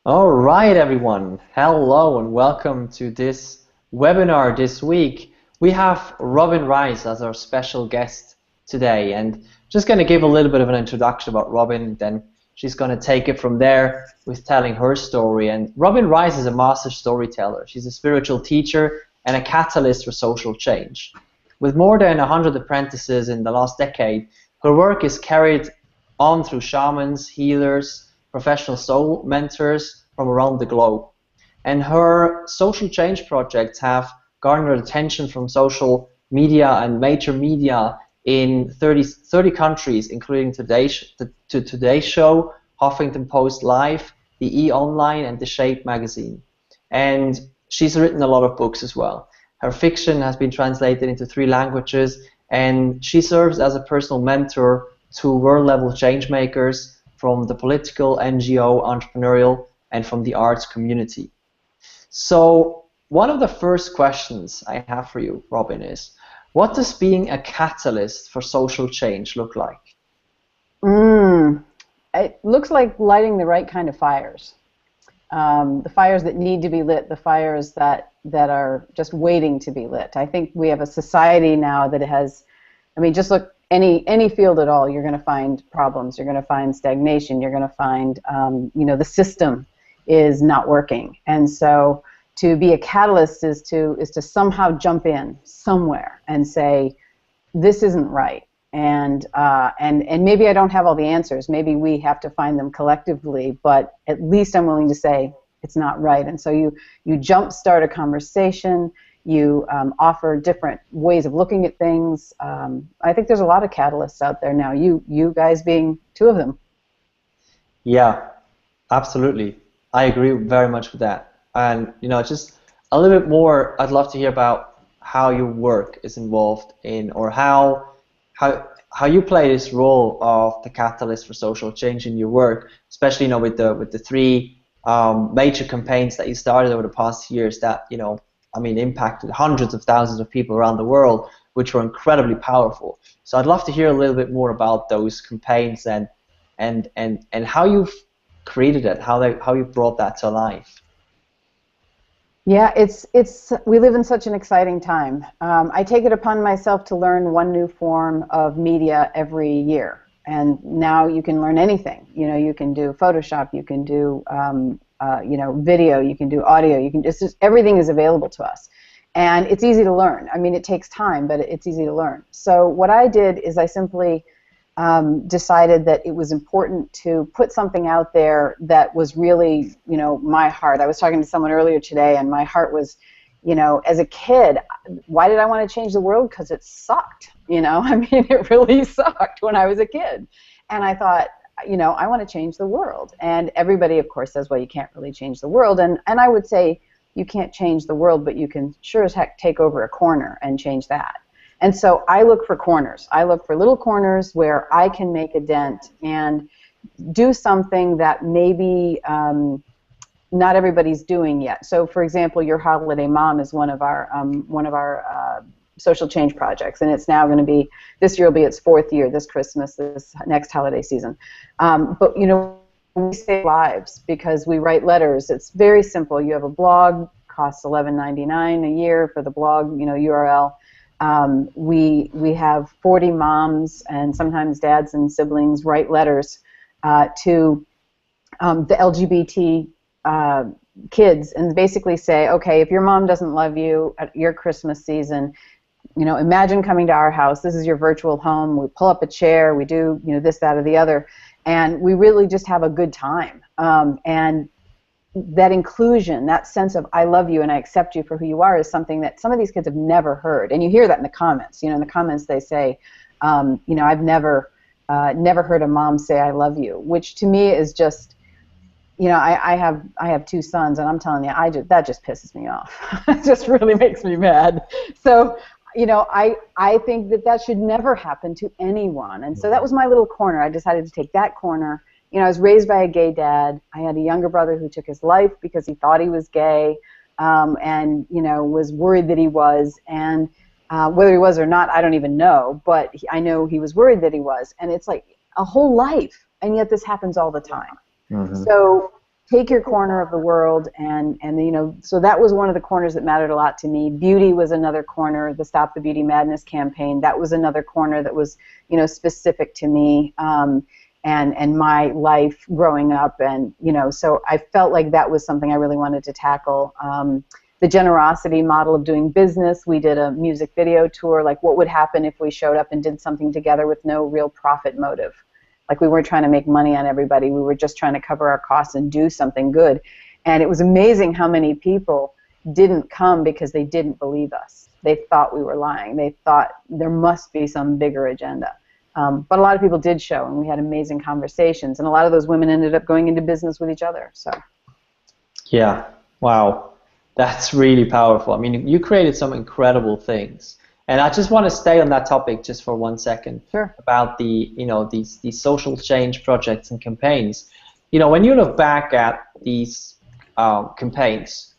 All right, everyone. Hello and welcome to this webinar this week. We have Robin Rice as our special guest today, and just going to give a little bit of an introduction about Robin, then she's going to take it from there with telling her story. And Robin Rice is a master storyteller. She's a spiritual teacher and a catalyst for social change. With more than 100 apprentices in the last decade, her work is carried on through shamans, healers, professional soul mentors from around the globe. And her social change projects have garnered attention from social media and major media in 30 countries, including Today's Show, Huffington Post Live, the E! Online, and the Shape magazine. And she's written a lot of books as well. Her fiction has been translated into 3 languages, and she serves as a personal mentor to world-level change makers from the political, NGO, entrepreneurial, and from the arts community. So one of the first questions I have for you, Robin, is what does being a catalyst for social change look like? It looks like lighting the right kind of fires. The fires that need to be lit, the fires that are just waiting to be lit. I think we have a society now that has, just look, any field at all, you're going to find problems, you're going to find stagnation, you're going to find, the system is not working. And so to be a catalyst is to somehow jump in somewhere and say, this isn't right. And maybe I don't have all the answers. Maybe we have to find them collectively, but at least I'm willing to say it's not right. And so you jump-start a conversation, you offer different ways of looking at things. I think there's a lot of catalysts out there now, you guys being 2 of them. Yeah, absolutely. I agree very much with that. And, just a little bit more, I'd love to hear about how your work is involved in, or how you play this role of the catalyst for social change in your work, especially with the 3 major campaigns that you started over the past years that impacted hundreds of thousands of people around the world, which were incredibly powerful. So I'd love to hear a little bit more about those campaigns and how you've created it, how you brought that to life. Yeah, we live in such an exciting time. I take it upon myself to learn one new form of media every year, and now you can learn anything. You can do Photoshop, you can do video, you can do audio, you can just everything is available to us, and it's easy to learn. It takes time, but it's easy to learn. So what I did is I simply decided that it was important to put something out there that was really, my heart. I was talking to someone earlier today, and my heart was, as a kid, why did I want to change the world? Because it sucked, it really sucked when I was a kid. And I thought, I want to change the world. And everybody, of course, says, well, you can't really change the world. And I would say you can't change the world, but you can sure as heck take over a corner and change that. And so I look for corners. I look for little corners where I can make a dent and do something that maybe not everybody's doing yet. So, for example, Your Holiday Mom is one of our social change projects, and it's now going to be, this year will be its 4th year, this Christmas, this next holiday season. But we save lives because we write letters. It's very simple. You have a blog, costs $11.99 a year for the blog, URL. We have 40 moms and sometimes dads and siblings write letters to the LGBT kids and basically say, okay, if your mom doesn't love you at your Christmas season, imagine coming to our house. This is your virtual home. We pull up a chair. We do, this, that, or the other. And we really just have a good time. And that inclusion, that sense of I love you and I accept you for who you are is something that some of these kids have never heard. And you hear that in the comments. In the comments they say, I've never heard a mom say I love you, which to me is just, I have 2 sons, and I'm telling you, that just pisses me off. It just really makes me mad. So, I think that should never happen to anyone. And so that was my little corner. I decided to take that corner. I was raised by a gay dad. I had a younger brother who took his life because he thought he was gay, and was worried that he was. And whether he was or not, I don't even know. But I know he was worried that he was. And it's like a whole life, and yet this happens all the time. Mm-hmm. So take your corner of the world, and so that was one of the corners that mattered a lot to me. Beauty was another corner. The Stop the Beauty Madness campaign, that was another corner that was specific to me, and my life growing up, and so I felt like that was something I really wanted to tackle. The generosity model of doing business, we did a music video tour, like what would happen if we showed up and did something together with no real profit motive. Like we weren't trying to make money on everybody, we were just trying to cover our costs and do something good. And it was amazing how many people didn't come because they didn't believe us. They thought we were lying. They thought there must be some bigger agenda. But a lot of people did show, and we had amazing conversations, and a lot of those women ended up going into business with each other. So. Yeah, wow. That's really powerful. I mean, you created some incredible things. And I just want to stay on that topic just for 1 second. Sure. About the, these social change projects and campaigns. When you look back at these campaigns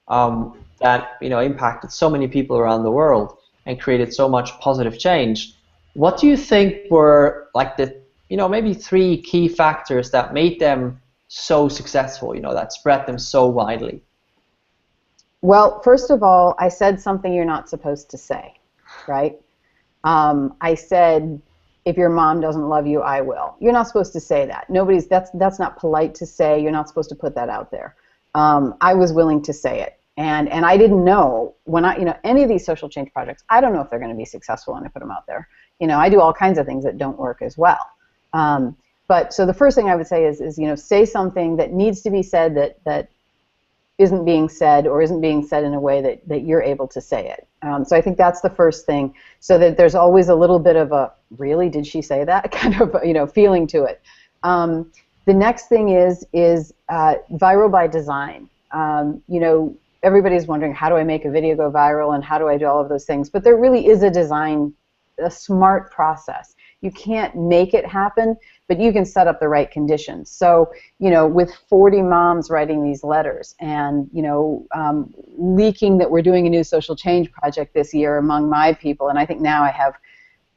that, impacted so many people around the world and created so much positive change, what do you think were like the, maybe 3 key factors that made them so successful, that spread them so widely? Well, first of all, I said something you're not supposed to say, right? I said, if your mom doesn't love you, I will. You're not supposed to say that. That's not polite to say. You're not supposed to put that out there. I was willing to say it. And I didn't know when any of these social change projects, I don't know if they're going to be successful when I put them out there. I do all kinds of things that don't work as well. But so the first thing I would say is say something that needs to be said that isn't being said, or isn't being said in a way that you're able to say it. So I think that's the first thing, so that there's always a little bit of a, really, did she say that, kind of feeling to it. The next thing is viral by design. Everybody's wondering, how do I make a video go viral, and how do I do all of those things? But there really is a smart process. You can't make it happen, but you can set up the right conditions. So, with 40 moms writing these letters, and, leaking that we're doing a new social change project this year among my people, and I think now I have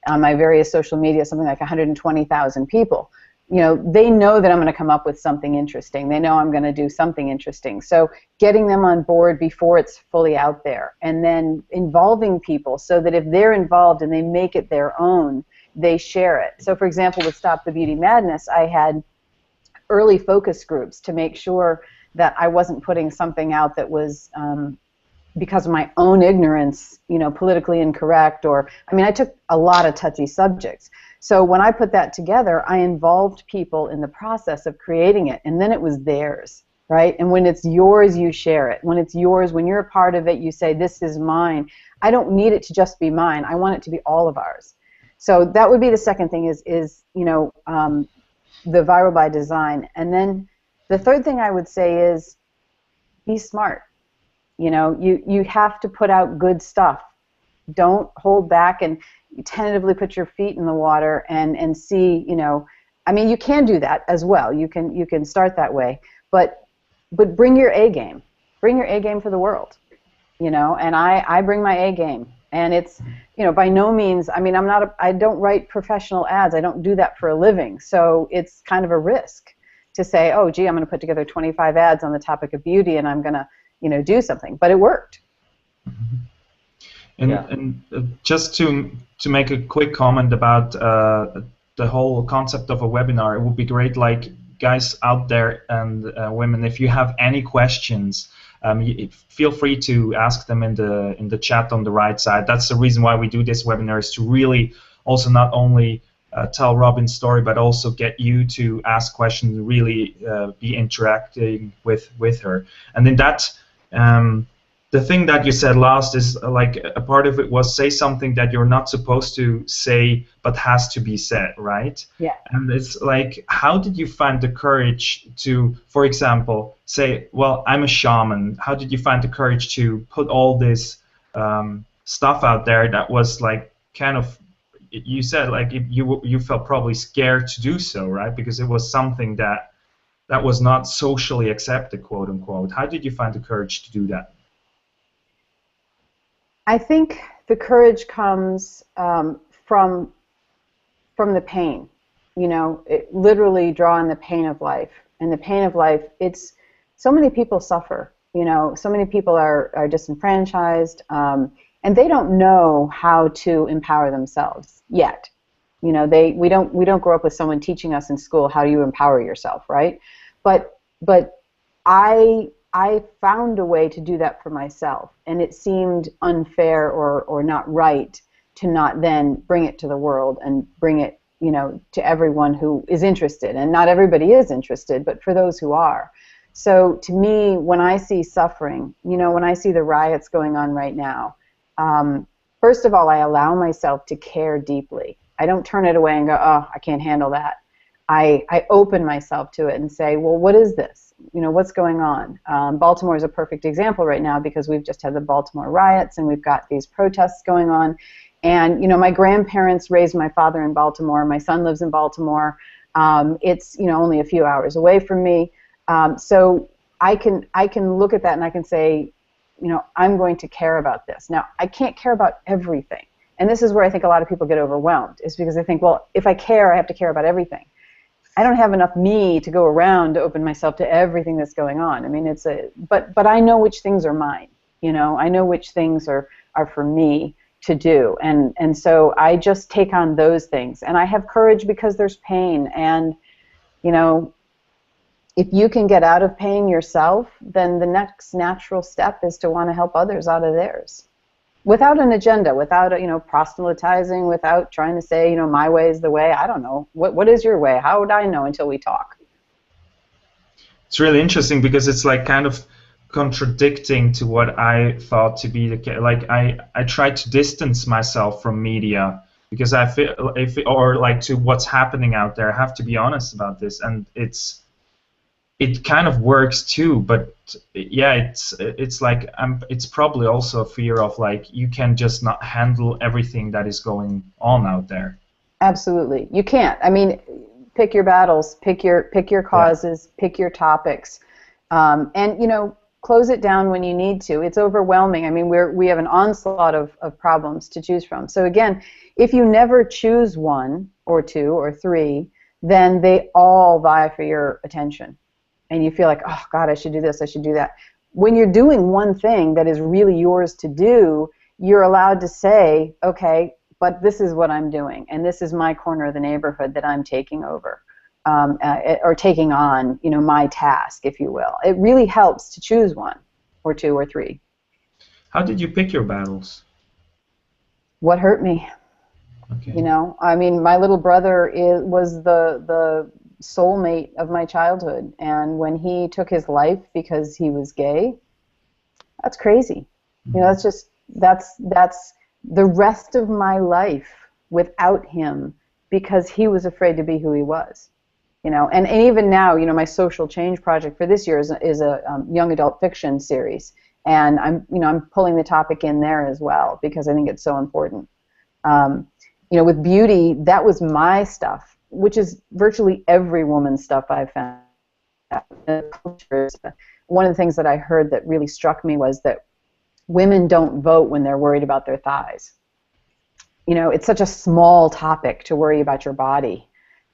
on my various social media something like 120,000 people. They know that I'm going to come up with something interesting. They know I'm going to do something interesting. So getting them on board before it's fully out there, and then involving people so that if they're involved and they make it their own, they share it. So for example, with Stop the Beauty Madness, I had early focus groups to make sure that I wasn't putting something out that was because of my own ignorance, politically incorrect, or, I took a lot of touchy subjects. So when I put that together, I involved people in the process of creating it, and then it was theirs, right? And when it's yours, you share it. When it's yours, when you're a part of it, you say, this is mine. I don't need it to just be mine. I want it to be all of ours. So that would be the second thing is the viral by design. And then the third thing I would say is be smart. You have to put out good stuff. Don't hold back and tentatively put your feet in the water and see, you can do that as well. You can start that way, but bring your A game. Bring your A game for the world. And I bring my A game. And it's, by no means, I don't write professional ads. I don't do that for a living. So it's kind of a risk to say, oh, gee, I'm going to put together 25 ads on the topic of beauty, and I'm going to, do something. But it worked. And just to make a quick comment about the whole concept of a webinar, it would be great, like, guys out there and women, if you have any questions, feel free to ask them in the chat on the right side. That's the reason why we do this webinar, is to really also not only tell Robin's story, but also get you to ask questions, really be interacting with her. And then that, the thing that you said last is, like, a part of it was say something that you're not supposed to say but has to be said, right? Yeah. And it's like, how did you find the courage to, for example, say, well, I'm a shaman? How did you find the courage to put all this stuff out there that was, like, kind of, you said, like, you felt probably scared to do so, right? Because it was something that was not socially accepted, quote unquote. How did you find the courage to do that? I think the courage comes from the pain. Literally draw on the pain of life. And the pain of life, it's so many people suffer. So many people are disenfranchised, and they don't know how to empower themselves yet. We don't grow up with someone teaching us in school how you empower yourself, right? But I found a way to do that for myself, and it seemed unfair or not right to not then bring it to the world and bring it, to everyone who is interested. And not everybody is interested, but for those who are. So to me, when I see suffering, when I see the riots going on right now, first of all, I allow myself to care deeply. I don't turn it away and go, oh, I can't handle that. I open myself to it and say, well, what is this? What's going on? Baltimore is a perfect example right now because we've just had the Baltimore riots and we've got these protests going on. And, my grandparents raised my father in Baltimore. My son lives in Baltimore. It's, only a few hours away from me. So I can look at that and I can say, I'm going to care about this. Now, I can't care about everything. And this is where I think a lot of people get overwhelmed, is because they think, well, if I care, I have to care about everything. I don't have enough me to go around to open myself to everything that's going on. I mean, but I know which things are mine. I know which things are for me to do. And so I just take on those things. And I have courage because there's pain. And, if you can get out of pain yourself, then the next natural step is to want to help others out of theirs. Without an agenda, without proselytizing, without trying to say, my way is the way. I don't know. What is your way? How would I know until we talk? It's really interesting because it's like kind of contradicting to what I thought to be the case. Like I try to distance myself from media because I feel, or like to what's happening out there. I have to be honest about this, and it kind of works too, but yeah, it's like it's probably also a fear of like you can just not handle everything that is going on out there. Absolutely, you can't. I mean, pick your battles, pick your causes, pick your topics, and close it down when you need to. It's overwhelming. I mean, we have an onslaught of problems to choose from. So again, if you never choose one or two or three, then they all vie for your attention. And you feel like, oh, God, I should do this, I should do that. When you're doing one thing that is really yours to do, you're allowed to say, okay, but this is what I'm doing, and this is my corner of the neighborhood that I'm taking over, or taking on, my task, if you will. It really helps to choose one or two or three. How did you pick your battles? What hurt me? Okay. I mean, my little brother was the soulmate of my childhood, and when he took his life because he was gay, that's crazy. That's the rest of my life without him because he was afraid to be who he was. And even now, my social change project for this year is a young adult fiction series, and I'm pulling the topic in there as well because I think it's so important. With beauty, that was my stuff, which is virtually every woman's stuff I've found. One of the things that I heard that really struck me was that women don't vote when they're worried about their thighs. It's such a small topic to worry about your body,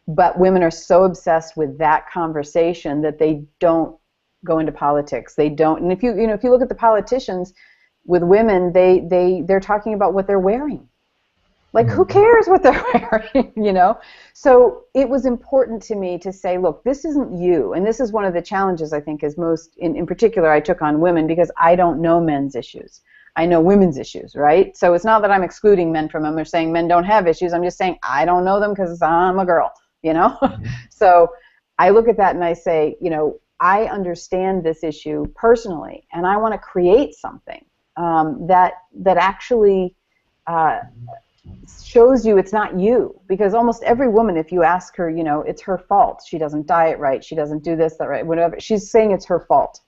but women are so obsessed with that conversation that they don't go into politics. They don't, and if you look at the politicians with women, they're talking about what they're wearing. Like, who cares what they're wearing, So it was important to me to say, look, this isn't you. And this is one of the challenges, I think, is most, in particular, I took on women because I don't know men's issues. I know women's issues, right? So it's not that I'm excluding men from them or saying men don't have issues. I'm just saying I don't know them because I'm a girl, So I look at that and I say, I understand this issue personally, and I want to create something that actually shows you it's not you, because almost every woman, if you ask her, it's her fault. She doesn't diet right. She doesn't do this, that right, whatever. She's saying it's her fault.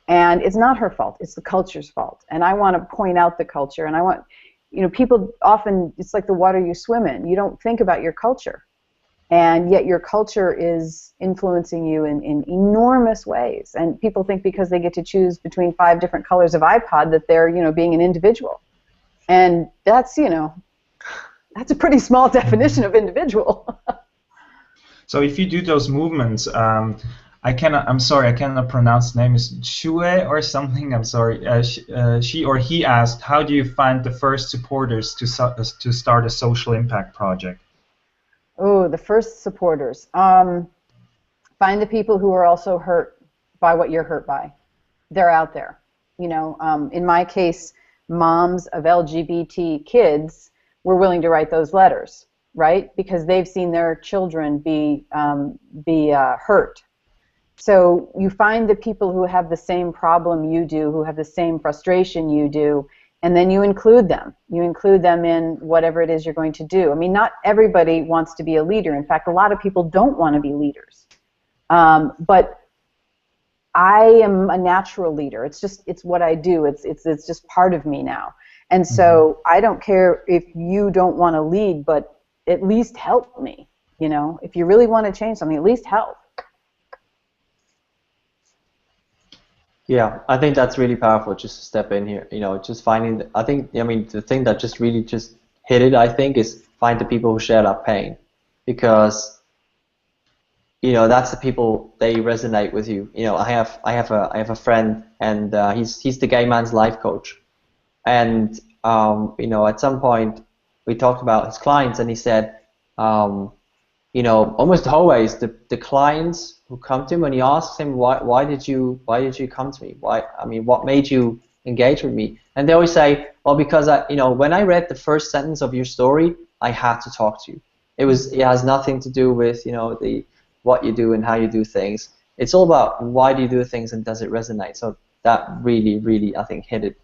And it's not her fault. It's the culture's fault. And I want to point out the culture. And I want, people often, it's like the water you swim in. You don't think about your culture. And yet your culture is influencing you in enormous ways. And people think because they get to choose between 5 different colors of iPod that they're, being an individual. And that's, that's a pretty small definition of individual. So if you do those movements, I'm sorry, I cannot pronounce the name. Is Shue or something? I'm sorry. She or he asked, how do you find the first supporters to start a social impact project? Oh, the first supporters. Find the people who are also hurt by what you're hurt by. They're out there. You know, in my case, moms of LGBT kids were willing to write those letters, right? Because they've seen their children be hurt. So you find the people who have the same problem you do, who have the same frustration you do, and then you include them. You include them in whatever it is you're going to do. I mean, not everybody wants to be a leader. In fact, a lot of people don't want to be leaders. But I am a natural leader. It's what I do. It's just part of me now. And so I don't care if you don't want to lead, but at least help me. You know, if you really want to change something, at least help. Yeah, I think that's really powerful just to step in here. You know, just finding, the thing that just really just hit it, I think, is find the people who share that pain. Because, you know, that's the people, they resonate with you. You know, I have a friend, and he's the gay man's life coach. And, you know, at some point we talked about his clients, and he said, you know, almost always the clients who come to him, when he asks him, why did you come to me? What made you engage with me? And they always say, well, because when I read the first sentence of your story, I had to talk to you. It has nothing to do with, you know, what you do and how you do things. It's all about why do you do things and does it resonate? So that really, really, I think, hit it.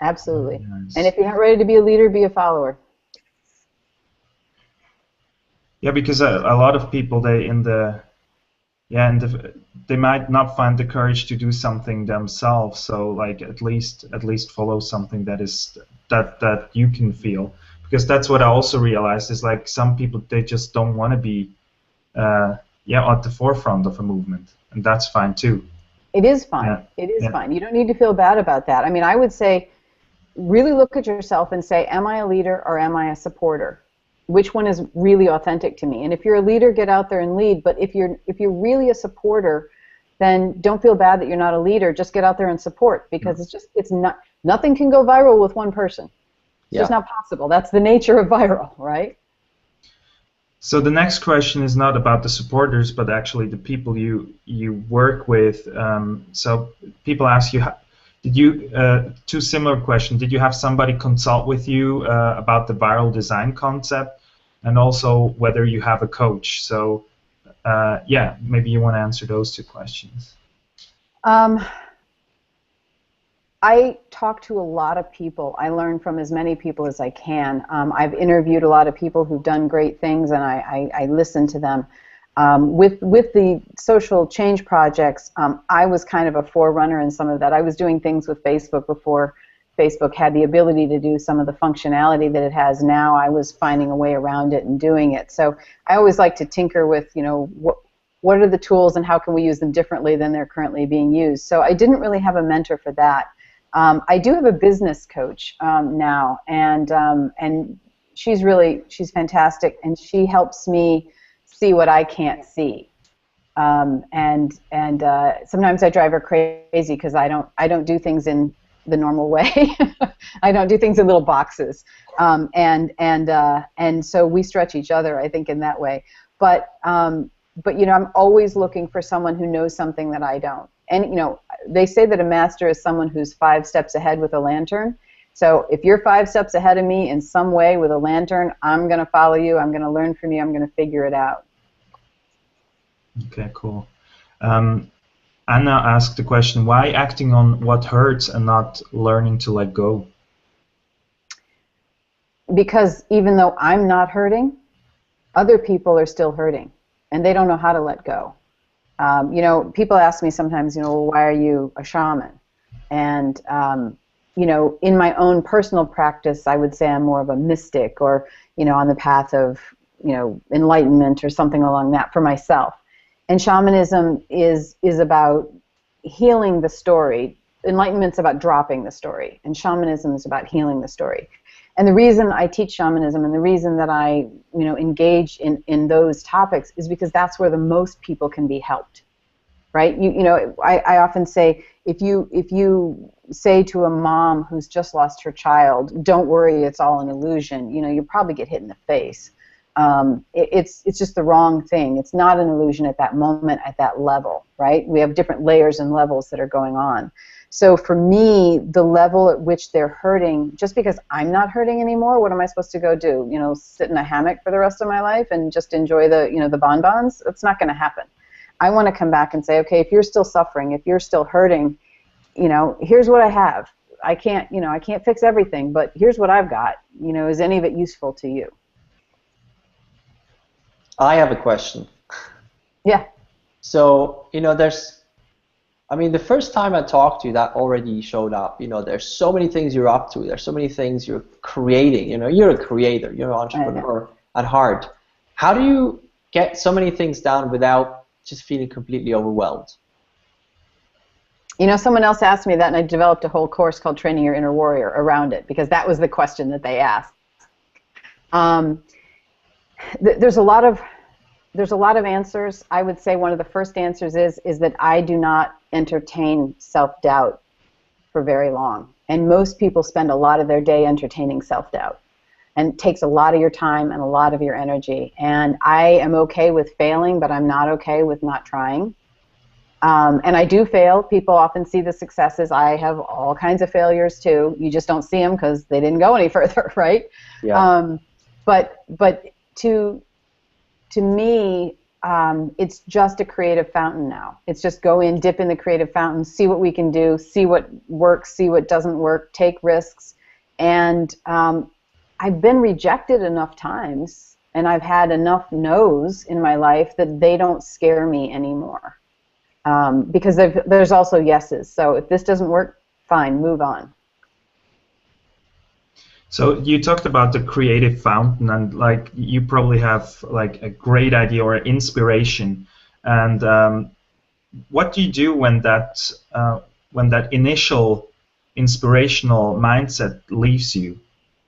Absolutely. Nice. And if you're not ready to be a leader, be a follower. Yeah, because a lot of people they might not find the courage to do something themselves. So like at least follow something that you can feel, because that's what I also realized is like some people, they just don't want to be at the forefront of a movement, and that's fine too. It is fine. Yeah. It is fine. You don't need to feel bad about that. I mean, I would say really look at yourself and say, am I a leader or am I a supporter? Which one is really authentic to me? And if you're a leader, get out there and lead. But if you're really a supporter, then don't feel bad that you're not a leader. Just get out there and support, because nothing can go viral with one person. It's just not possible. That's the nature of viral, right? So the next question is not about the supporters, but actually the people you work with. So people ask you, two similar questions. Did you have somebody consult with you about the viral design concept? And also whether you have a coach. So maybe you want to answer those two questions. I talk to a lot of people. I learn from as many people as I can. I've interviewed a lot of people who've done great things, and I listen to them. With the social change projects, I was kind of a forerunner in some of that. I was doing things with Facebook before Facebook had the ability to do some of the functionality that it has now. I was finding a way around it and doing it. So I always like to tinker with, you know, what are the tools and how can we use them differently than they're currently being used. So I didn't really have a mentor for that. I do have a business coach now, and she's fantastic, and she helps me see what I can't see. And sometimes I drive her crazy because I don't do things in the normal way. I don't do things in little boxes, and so we stretch each other, I think, in that way. But you know, I'm always looking for someone who knows something that I don't. And you know, they say that a master is someone who's 5 steps ahead with a lantern. So if you're 5 steps ahead of me in some way with a lantern, I'm going to follow you. I'm going to learn from you. I'm going to figure it out. Okay, cool. Anna asked the question, why acting on what hurts and not learning to let go? Because even though I'm not hurting, other people are still hurting, and they don't know how to let go. You know, people ask me sometimes, you know, well, why are you a shaman? And, you know, in my own personal practice, I would say I'm more of a mystic, or, you know, on the path of, you know, enlightenment or something along that for myself. And shamanism is about healing the story. Enlightenment's about dropping the story, and shamanism is about healing the story. And the reason I teach shamanism and the reason that I, engage in those topics is because that's where the most people can be helped, right? I often say, if you say to a mom who's just lost her child, don't worry, it's all an illusion, you'll probably get hit in the face. It's just the wrong thing. It's not an illusion at that moment, at that level, right? We have different layers and levels that are going on. So for me, the level at which they're hurting, just because I'm not hurting anymore, what am I supposed to go do? Sit in a hammock for the rest of my life and just enjoy the bonbons? That's not going to happen. I want to come back and say, okay, if you're still suffering, if you're still hurting, here's what I have. I can't fix everything, but here's what I've got. Is any of it useful to you? I have a question. Yeah. So, the first time I talked to you, that already showed up. There's so many things you're up to. There's so many things you're creating. You're a creator. You're an entrepreneur at heart. How do you get so many things done without just feeling completely overwhelmed? Someone else asked me that, and I developed a whole course called Training Your Inner Warrior around it, because that was the question that they asked. There's a lot of answers. I would say one of the first answers is that I do not entertain self-doubt for very long. And most people spend a lot of their day entertaining self-doubt. And it takes a lot of your time and a lot of your energy. And I am okay with failing, but I'm not okay with not trying. And I do fail. People often see the successes. I have all kinds of failures too. You just don't see them because they didn't go any further, right? Yeah. But to me, it's just a creative fountain now. It's just go in, dip in the creative fountain, see what we can do, see what works, see what doesn't work, take risks. And I've been rejected enough times, and I've had enough no's in my life that they don't scare me anymore. Because there's also yeses. So if this doesn't work, fine, move on. So you talked about the creative fountain, and you probably have a great idea or inspiration. And what do you do when that initial inspirational mindset leaves you?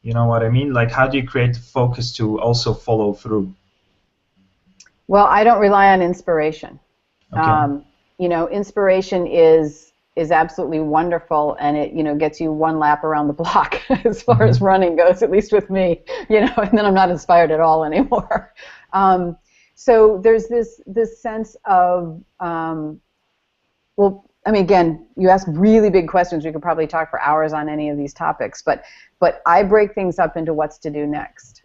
You know what I mean? How do you create the focus to also follow through? Well, I don't rely on inspiration. Okay. Inspiration is absolutely wonderful, and it gets you one lap around the block as far as running goes, at least with me, and then I'm not inspired at all anymore. So there's this sense of, again, you ask really big questions. We could probably talk for hours on any of these topics, but I break things up into what's to do next.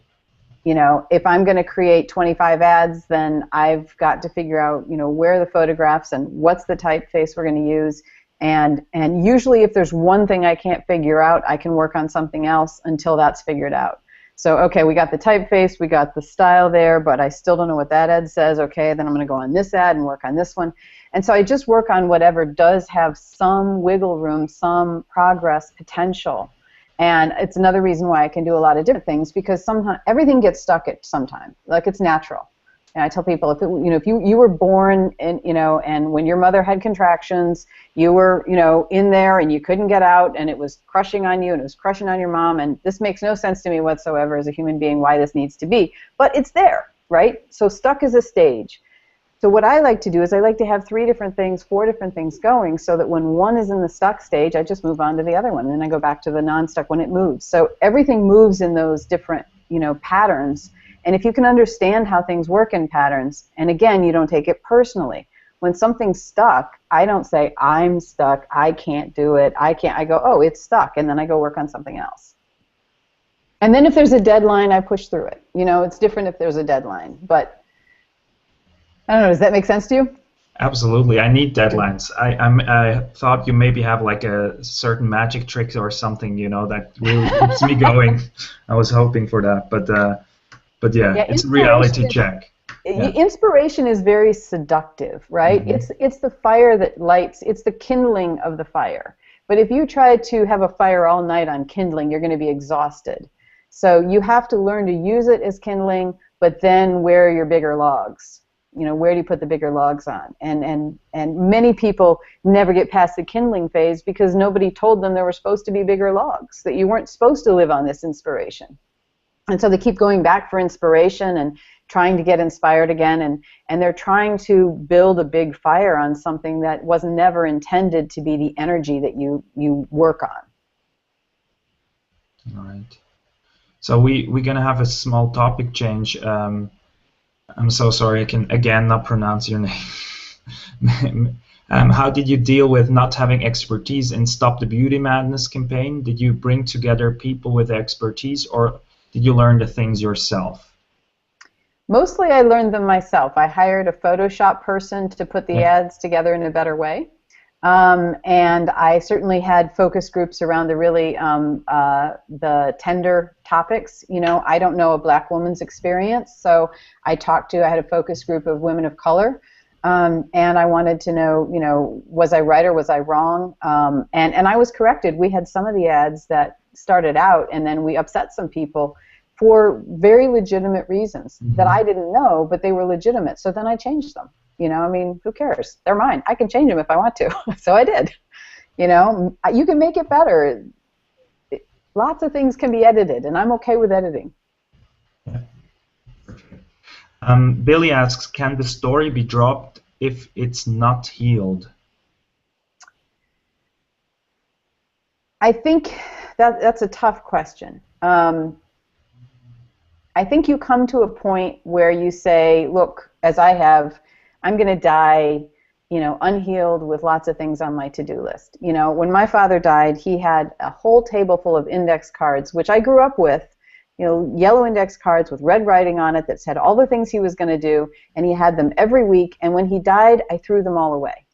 If I'm going to create 25 ads, then I've got to figure out, where are the photographs and what's the typeface we're going to use. And usually if there's one thing I can't figure out, I can work on something else until that's figured out. So, okay, we got the typeface, we got the style there, but I still don't know what that ad says. Okay, then I'm going to go on this ad and work on this one. And so I just work on whatever does have some wiggle room, some progress potential. And it's another reason why I can do a lot of different things, because sometimes everything gets stuck at some time. It's natural. And I tell people, if you were born and when your mother had contractions, you were in there and you couldn't get out, and it was crushing on you and it was crushing on your mom, and this makes no sense to me whatsoever as a human being why this needs to be, but it's there, right? So stuck is a stage. So what I like to do is I like to have 3 different things, 4 different things going, so that when one is in the stuck stage, I just move on to the other one, and then I go back to the non-stuck when it moves. So everything moves in those different, patterns. And if you can understand how things work in patterns, and again, you don't take it personally. When something's stuck, I don't say, I'm stuck, I can't do it, I go, oh, it's stuck, and then I go work on something else. And then if there's a deadline, I push through it. It's different if there's a deadline, but I don't know, does that make sense to you? Absolutely. I need deadlines. I thought you maybe have a certain magic trick or something, that really keeps me going. I was hoping for that, but yeah, it's a reality check. Yeah. Inspiration is very seductive, right? Mm-hmm. It's the fire that lights. It's the kindling of the fire. But if you try to have a fire all night on kindling, you're going to be exhausted. So you have to learn to use it as kindling, but then where are your bigger logs? You know, where do you put the bigger logs on? And many people never get past the kindling phase because nobody told them there were supposed to be bigger logs, that you weren't supposed to live on this inspiration. And so they keep going back for inspiration and trying to get inspired again, and they're trying to build a big fire on something that was never intended to be the energy that you work on. All right. So we're going to have a small topic change. I'm so sorry, I can again not pronounce your name. How did you deal with not having expertise in Stop the Beauty Madness campaign? Did you bring together people with expertise, or did you learn the things yourself? Mostly I learned them myself. I hired a Photoshop person to put the ads together in a better way. And I certainly had focus groups around the really the tender topics. You know, I don't know a black woman's experience, so I had a focus group of women of color, and I wanted to know, you know, was I right or was I wrong? And I was corrected. We had some of the ads that started out, and then we upset some people for very legitimate reasons that I didn't know, but they were legitimate. So then I changed them. You know, I mean, who cares? They're mine. I can change them if I want to. So I did. You know, you can make it better. Lots of things can be edited, and I'm okay with editing. Billy asks, can the story be dropped if it's not healed? I think that's a tough question. I think you come to a point where you say, look, as I have, I'm going to die, you know, unhealed with lots of things on my to-do list. You know, when my father died, he had a whole table full of index cards, which I grew up with, you know, yellow index cards with red writing on it that said all the things he was going to do, and he had them every week, and when he died, I threw them all away,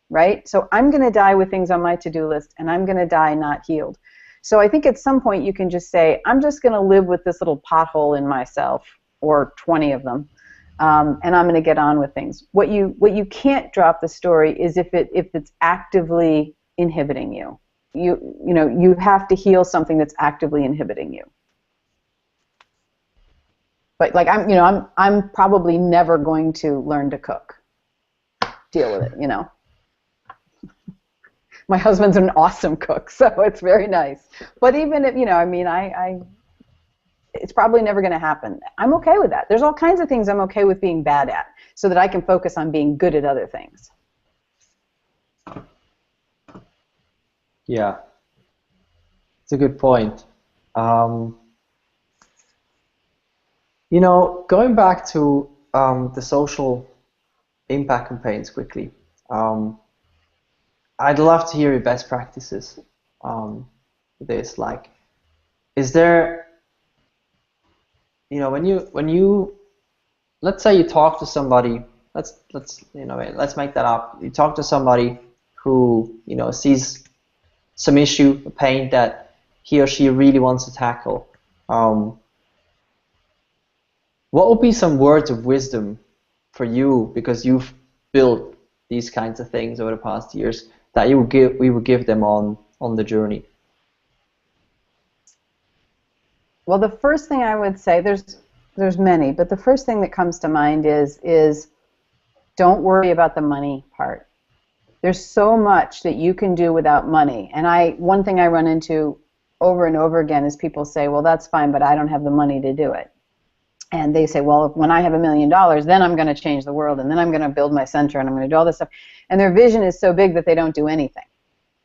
right? So I'm going to die with things on my to-do list, and I'm going to die not healed. So I think at some point you can just say, I'm just going to live with this little pothole in myself, or 20 of them, and I'm going to get on with things. What you can't drop the story is if it's actively inhibiting you. You know, you have to heal something that's actively inhibiting you. But like I'm probably never going to learn to cook. Deal with it, you know. My husband's an awesome cook, so it's very nice. But even if, you know, I mean, it's probably never going to happen. I'm okay with that. There's all kinds of things I'm okay with being bad at, so that I can focus on being good at other things. Yeah, it's a good point. You know, going back to the social impact campaigns quickly. I'd love to hear your best practices. This, like, is there, you know, when you let's say you talk to somebody, let's make that up. You talk to somebody who, you know, sees some issue, a pain that he or she really wants to tackle. What would be some words of wisdom for you, because you've built these kinds of things over the past years, that we would give them on the journey? Well, the first thing I would say, there's many, but the first thing that comes to mind is don't worry about the money part. There's so much that you can do without money. And one thing I run into over and over again is people say, well, that's fine, but I don't have the money to do it. And they say, well, when I have $1 million, then I'm going to change the world, and then I'm going to build my center, and I'm going to do all this stuff. And their vision is so big that they don't do anything,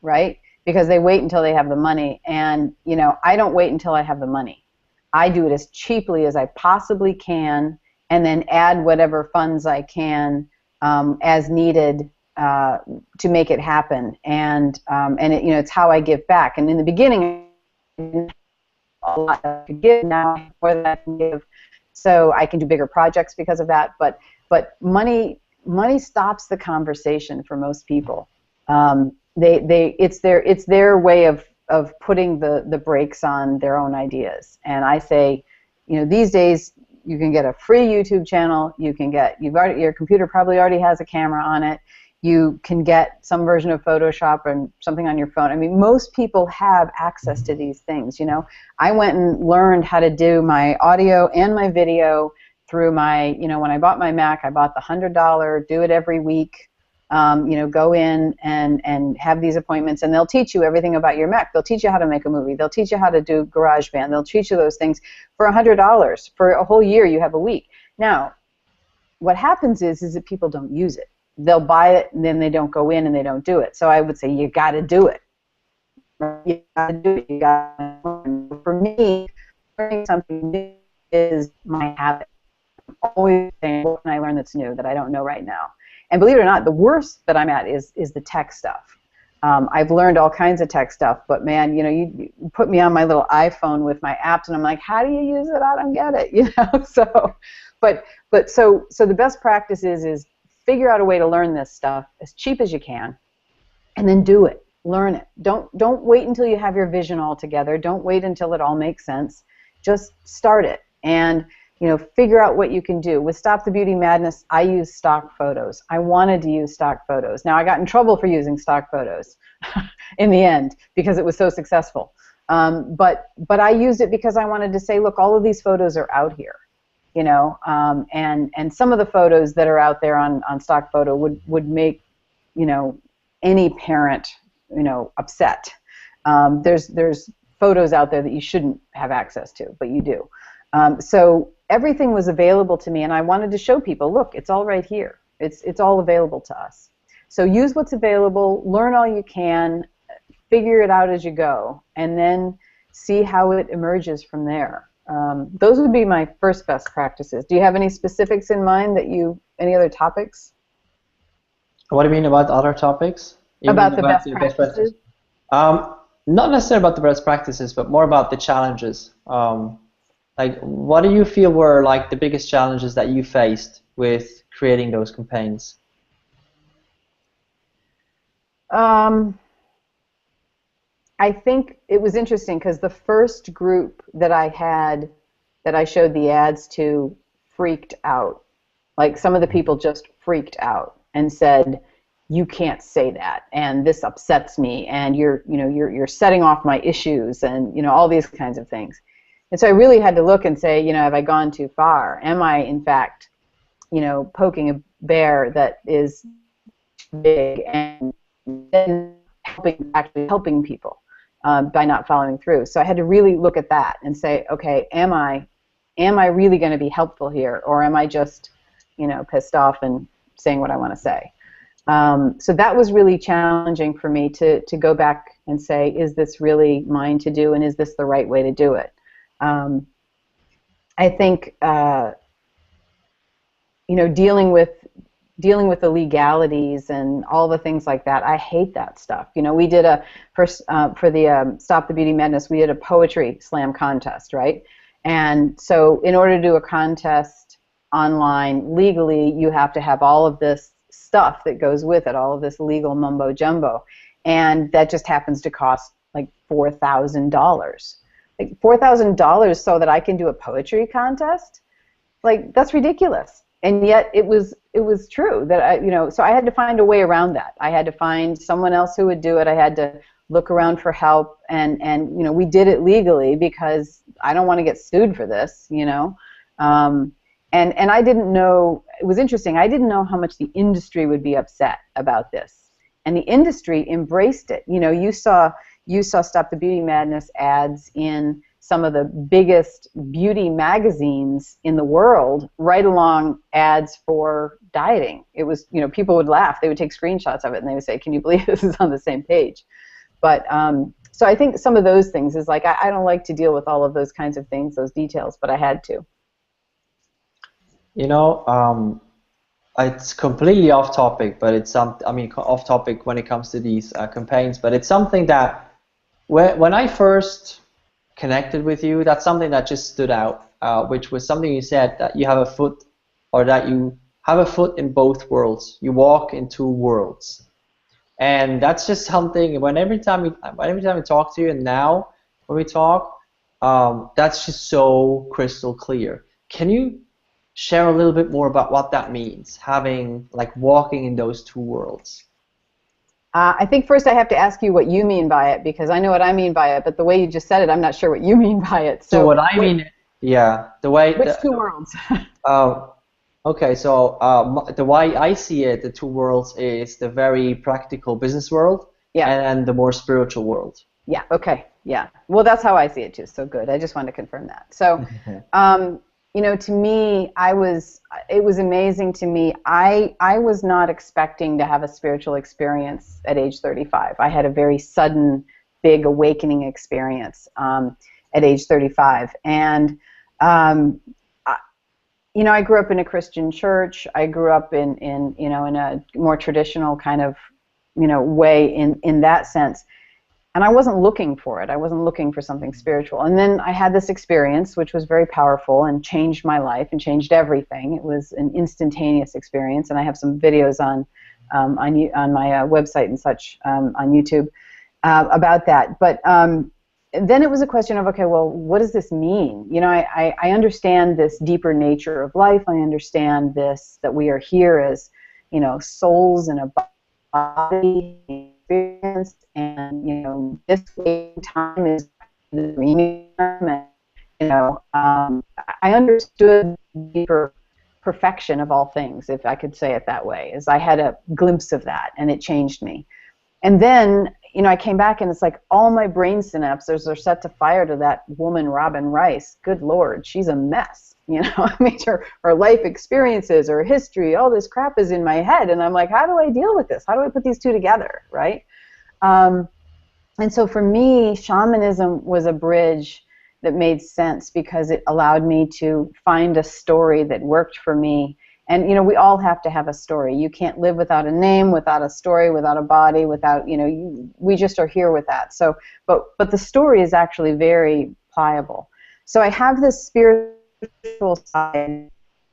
right? Because they wait until they have the money. And, you know, I don't wait until I have the money. I do it as cheaply as I possibly can, and then add whatever funds I can as needed to make it happen. And it, you know, it's how I give back. And in the beginning, a lot to give. Now more than I can give. So I can do bigger projects because of that, but money stops the conversation for most people. It's their way of putting the brakes on their own ideas. And I say, you know, these days you can get a free YouTube channel. Your computer probably already has a camera on it. You can get some version of Photoshop and something on your phone. I mean, most people have access to these things, you know. I went and learned how to do my audio and my video through my, when I bought my Mac, I bought the $100, do it every week. Go in and have these appointments, and they'll teach you everything about your Mac. They'll teach you how to make a movie. They'll teach you how to do GarageBand. They'll teach you those things for $100. For a whole year, you have a week. Now, what happens is that people don't use it. They'll buy it, and then they don't go in and they don't do it. So I would say you got to do it. You got to do it. You got to learn. For me, learning something new is my habit. I'm always saying, what can I learn that's new that I don't know right now? And believe it or not, the worst that I'm at is the tech stuff. I've learned all kinds of tech stuff, but man, you put me on my little iPhone with my apps, and I'm like, how do you use it? I don't get it, So, so the best practice is figure out a way to learn this stuff as cheap as you can, and then do it. Learn it. Don't wait until you have your vision all together. Don't wait until it all makes sense. Just start it and figure out what you can do. With Stop the Beauty Madness, I use stock photos. I wanted to use stock photos. Now, I got in trouble for using stock photos in the end because it was so successful. But I used it because I wanted to say, look, all of these photos are out here, and some of the photos that are out there on stock photo would make, any parent, upset. There's photos out there that you shouldn't have access to, but you do. So everything was available to me, and I wanted to show people, look, it's all right here. It's all available to us. So use what's available, learn all you can, figure it out as you go, and then see how it emerges from there. Those would be my first best practices. Do you have any specifics in mind any other topics? What do you mean about other topics? About the best practices? Not necessarily about the best practices, but more about the challenges. Like, what do you feel were like the biggest challenges that you faced with creating those campaigns? I think it was interesting because the first group that I had, that I showed the ads to, freaked out. Like, some of the people just freaked out and said, you can't say that, and this upsets me, and you're setting off my issues, and all these kinds of things. And so I really had to look and say, have I gone too far? Am I, in fact, poking a bear that is big and then actually helping people by not following through? So I had to really look at that and say, okay, am I really going to be helpful here, or am I just, pissed off and saying what I want to say? So that was really challenging for me to go back and say, is this really mine to do, and is this the right way to do it? I think dealing with the legalities and all the things like that, I hate that stuff. We did for the Stop the Beauty Madness, we did a poetry slam contest, right? And so in order to do a contest online legally, you have to have all of this stuff that goes with it, all of this legal mumbo jumbo, and that just happens to cost like $4,000. Like $4,000 so that I can do a poetry contest? Like, that's ridiculous. And yet it was true that so I had to find a way around that. I had to find someone else who would do it. I had to look around for help, and we did it legally because I don't want to get sued for this, And I didn't know, it was interesting, I didn't know how much the industry would be upset about this. And the industry embraced it. You saw Stop the Beauty Madness ads in some of the biggest beauty magazines in the world, right along ads for dieting. It was, people would laugh. They would take screenshots of it and they would say, can you believe this is on the same page? But so I think some of those things is like, I don't like to deal with all of those kinds of things, those details, but I had to. It's completely off topic, but it's off topic when it comes to these campaigns. But it's something that when I first connected with you, that's something that just stood out, which was something you said, that you have a foot, or that you have a foot in both worlds. You walk in two worlds, and that's just something. Every time we talk to you, and now when we talk, that's just so crystal clear. Can you share a little bit more about what that means, walking in those two worlds? I think first I have to ask you what you mean by it, because I know what I mean by it, but the way you just said it, I'm not sure what you mean by it. So what I mean Yeah, the way Which two worlds? uh, okay, so the way I see it, the two worlds is the very practical business world Yeah. and the more spiritual world. Yeah. Okay. Yeah. Well, that's how I see it too. So good. I just wanted to confirm that. So, to me, it was amazing to me. I was not expecting to have a spiritual experience at age 35. I had a very sudden, big awakening experience at age 35. And, I grew up in a Christian church. I grew up in a more traditional kind of, way in that sense. And I wasn't looking for it. I wasn't looking for something spiritual. And then I had this experience, which was very powerful and changed my life and changed everything. It was an instantaneous experience, and I have some videos on my website and such on YouTube about that. But then it was a question of, okay, well, what does this mean? I understand this deeper nature of life. I understand this, that we are here as, souls in a body, experience, and this waiting time is the dreaming time, and I understood the deeper perfection of all things, if I could say it that way, as I had a glimpse of that, and it changed me. And then I came back, and it's like all my brain synapses are set to fire to that woman, Robin Rice. Good Lord, she's a mess. I mean, her life experiences, her history, all this crap is in my head, and I'm like, how do I deal with this? How do I put these two together, right? And so for me, shamanism was a bridge that made sense because it allowed me to find a story that worked for me. And we all have to have a story. You can't live without a name, without a story, without a body, without we just are here with that. So, but the story is actually very pliable. So I have this spiritual side,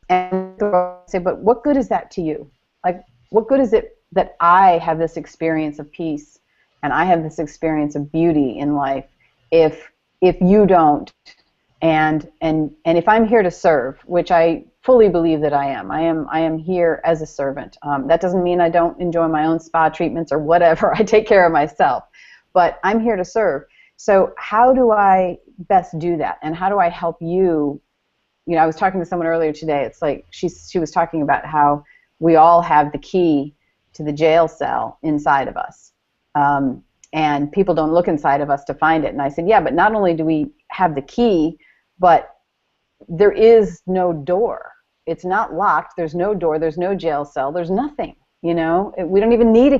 and I say, but what good is that to you? Like, what good is it that I have this experience of peace and I have this experience of beauty in life if you don't? And if I'm here to serve, which I fully believe that I am here as a servant. That doesn't mean I don't enjoy my own spa treatments or whatever. I take care of myself, but I'm here to serve. So how do I best do that? And how do I help you? I was talking to someone earlier today. It's like she was talking about how we all have the key to the jail cell inside of us. And people don't look inside of us to find it. And I said, yeah, but not only do we have the key, but there is no door. It's not locked. There's no door. There's no jail cell. There's nothing. We don't even need a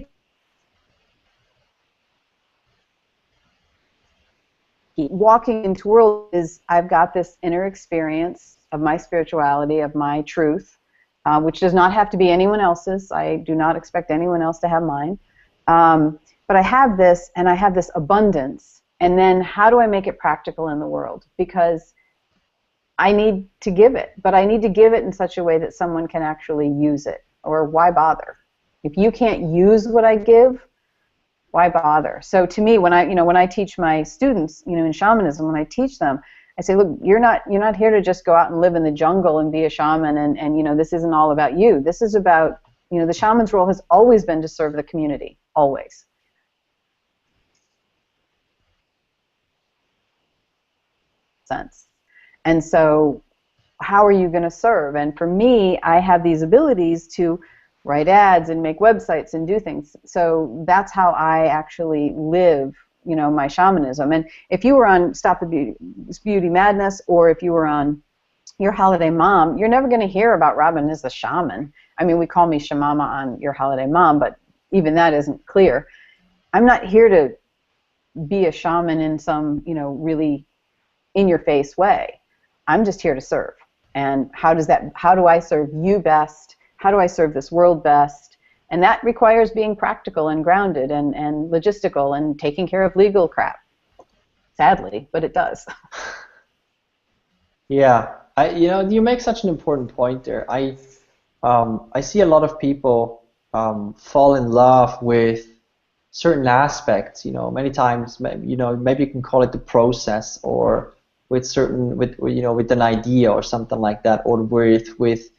key. Walking into the world is I've got this inner experience of my spirituality, of my truth, which does not have to be anyone else's. I do not expect anyone else to have mine. But I have this, and I have this abundance. And then how do I make it practical in the world? Because I need to give it, but I need to give it in such a way that someone can actually use it, or why bother? If you can't use what I give, why bother? So to me, when I teach my students, in shamanism, when I teach them, I say, look, you're not here to just go out and live in the jungle and be a shaman, and this isn't all about you. This is about, the shaman's role has always been to serve the community, always. Sense. And so how are you going to serve? And for me, I have these abilities to write ads and make websites and do things. So that's how I actually live, my shamanism. And if you were on Stop the Beauty Madness, or if you were on Your Holiday Mom, you're never going to hear about Robin as the shaman. I mean, we call me Shamama on Your Holiday Mom, but even that isn't clear. I'm not here to be a shaman in some, really in-your-face way. I'm just here to serve. And how do I serve you best? How do I serve this world best? And that requires being practical and grounded and logistical and taking care of legal crap. Sadly, but it does. Yeah, you make such an important point there. I see a lot of people fall in love with certain aspects. Many times, maybe you can call it the process, or with an idea or something like that, or with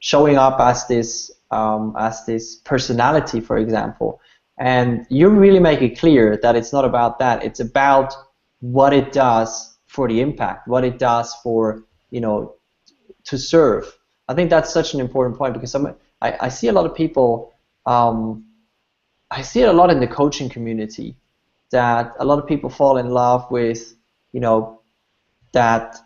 showing up as this personality, for example. And you really make it clear that it's not about that. It's about what it does for the impact, what it does for, to serve. I think that's such an important point, because I see a lot of people, I see it a lot in the coaching community, that a lot of people fall in love with, that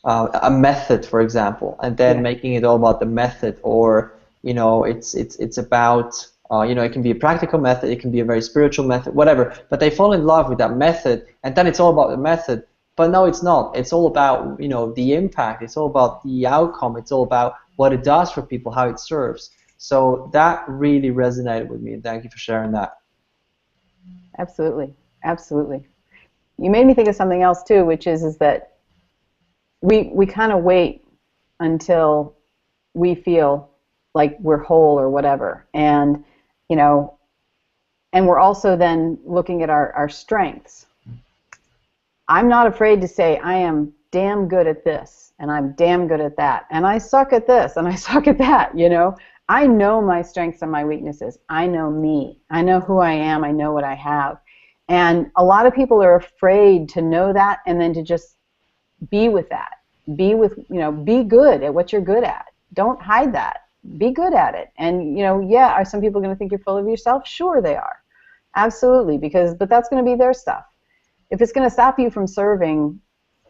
a method, for example, and then making it all about the method, or it's about it can be a practical method, it can be a very spiritual method, whatever. But they fall in love with that method, and then it's all about the method. But no, it's not. It's all about the impact. It's all about the outcome. It's all about what it does for people, how it serves. So that really resonated with me, and thank you for sharing that. Absolutely, absolutely. You made me think of something else too, which is that we kind of wait until we feel like we're whole or whatever, and and we're also then looking at our strengths. I'm not afraid to say I am damn good at this, and I'm damn good at that, and I suck at this, and I suck at that. I know my strengths and my weaknesses. I know me. I know who I am. I know what I have. And a lot of people are afraid to know that, and then to just be with that. Be good at what you're good at. Don't hide that. Be good at it. And are some people going to think you're full of yourself? Sure they are. Absolutely, but that's going to be their stuff. If it's going to stop you from serving,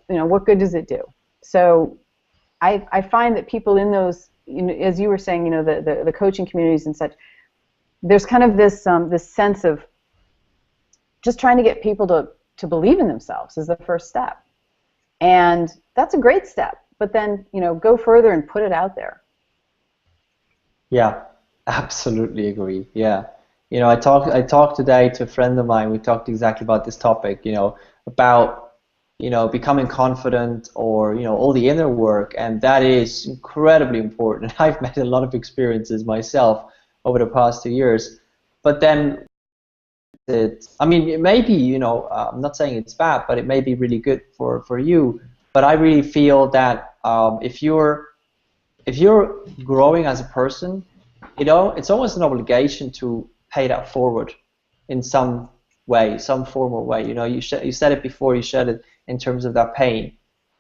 what good does it do? So I find that people in those, as you were saying, the coaching communities and such, there's kind of this sense of just trying to get people to believe in themselves is the first step. And that's a great step, but then, go further and put it out there. Yeah, absolutely agree. Yeah. I talked today to a friend of mine. We talked exactly about this topic, about, becoming confident, or, all the inner work, and that is incredibly important. I've made a lot of experiences myself over the past 2 years, but then it may be, I'm not saying it's bad, but it may be really good for you. But I really feel that if you're growing as a person, it's almost an obligation to pay that forward in some way, some formal way. You said it before. You said it in terms of that pain.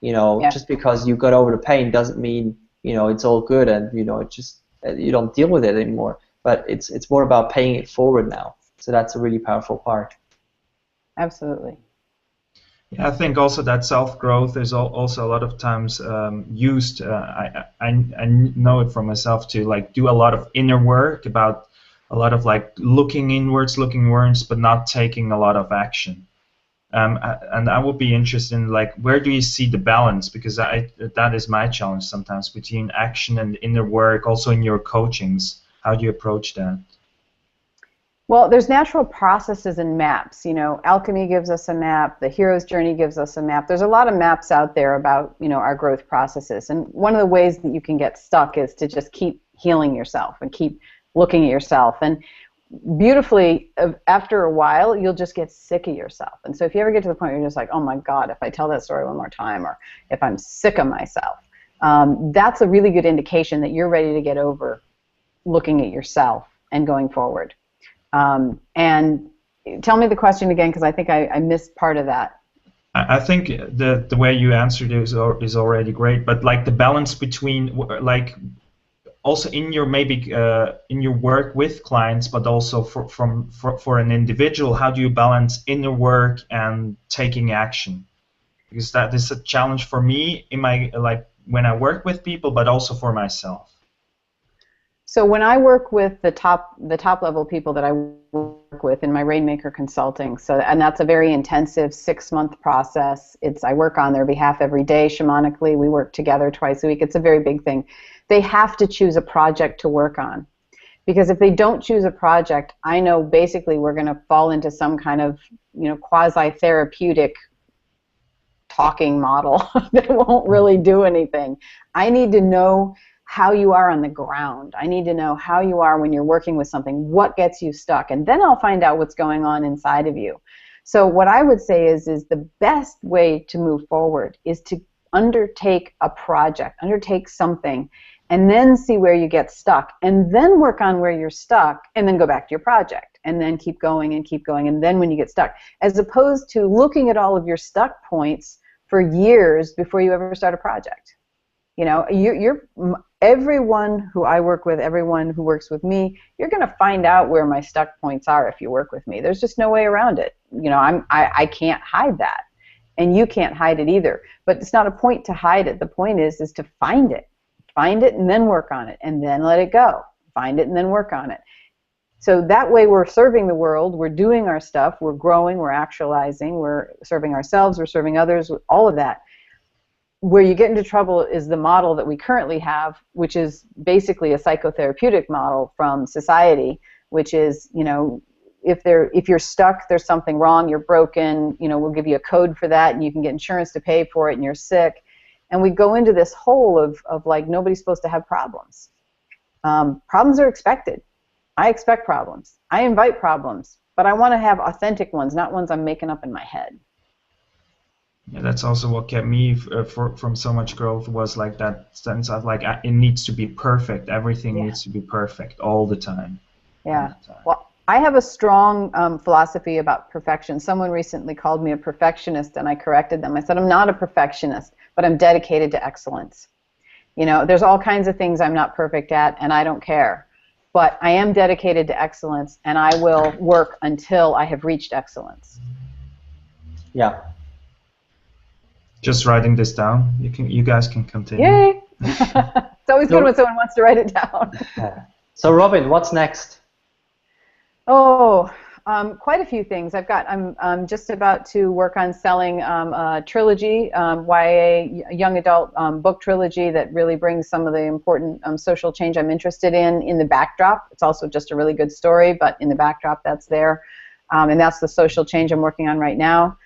Just because you got over the pain doesn't mean it's all good, and it just you don't deal with it anymore. But it's more about paying it forward now. So that's a really powerful part. Absolutely. Yeah, I think also that self-growth is also a lot of times used. I know it from myself to do a lot of inner work, about a lot of looking inwards, but not taking a lot of action. And I would be interested in where do you see the balance, because that is my challenge sometimes, between action and inner work, also in your coachings. How do you approach that? Well, there's natural processes and maps. Alchemy gives us a map. The hero's journey gives us a map. There's a lot of maps out there about, our growth processes. And one of the ways that you can get stuck is to just keep healing yourself and keep looking at yourself. And beautifully, after a while, you'll just get sick of yourself. And so if you ever get to the point where you're just like, oh my God, if I tell that story one more time, or if I'm sick of myself, that's a really good indication that you're ready to get over looking at yourself and going forward. And tell me the question again, because I think I missed part of that. I think the way you answered it is already great, but the balance between also in your in your work with clients, but also for an individual, how do you balance inner work and taking action? Because that is a challenge for me in my when I work with people, but also for myself. So when I work with the top level people that I work with in my Rainmaker Consulting, and that's a very intensive 6-month process. I work on their behalf every day shamanically. We work together twice a week. It's a very big thing. They have to choose a project to work on, because if they don't choose a project, I know basically we're going to fall into some kind of quasi-therapeutic talking model that won't really do anything. I need to know how you are on the ground. I need to know how you are when you're working with something, what gets you stuck, and then I'll find out what's going on inside of you. So what I would say is the best way to move forward is to undertake a project, undertake something, and then see where you get stuck, and then work on where you're stuck, and then go back to your project. and then keep going and keep going, and then when you get stuck, as opposed to looking at all of your stuck points for years before you ever start a project. You know, everyone who I work with, everyone who works with me, you're going to find out where my stuck points are if you work with me. There's just no way around it. You know, I can't hide that, and you can't hide it either. But it's not a point to hide it. The point is to find it and then work on it, and then let it go. Find it and then work on it. So that way we're serving the world, we're doing our stuff, we're growing, we're actualizing, we're serving ourselves, we're serving others, all of that. Where you get into trouble is the model that we currently have, which is basically a psychotherapeutic model from society, which is, you know, if you're stuck, there's something wrong, you're broken, you know, we'll give you a code for that and you can get insurance to pay for it and you're sick. And we go into this hole of like nobody's supposed to have problems. Problems are expected. I expect problems. I invite problems, but I want to have authentic ones, not ones I'm making up in my head. Yeah, that's also what kept me from so much growth, was like that sense of like it needs to be perfect. Everything needs to be perfect all the time. Yeah. Well, I have a strong philosophy about perfection. Someone recently called me a perfectionist, and I corrected them. I said, I'm not a perfectionist, but I'm dedicated to excellence. You know, there's all kinds of things I'm not perfect at, and I don't care. But I am dedicated to excellence, and I will work until I have reached excellence. Yeah. Just writing this down. You guys can continue. Yay! It's always good when someone wants to write it down. So Robin, what's next? Oh, quite a few things. I'm just about to work on selling a trilogy, YA young adult book trilogy that really brings some of the important social change I'm interested in the backdrop. It's also just a really good story, but in the backdrop that's there. And that's the social change I'm working on right now.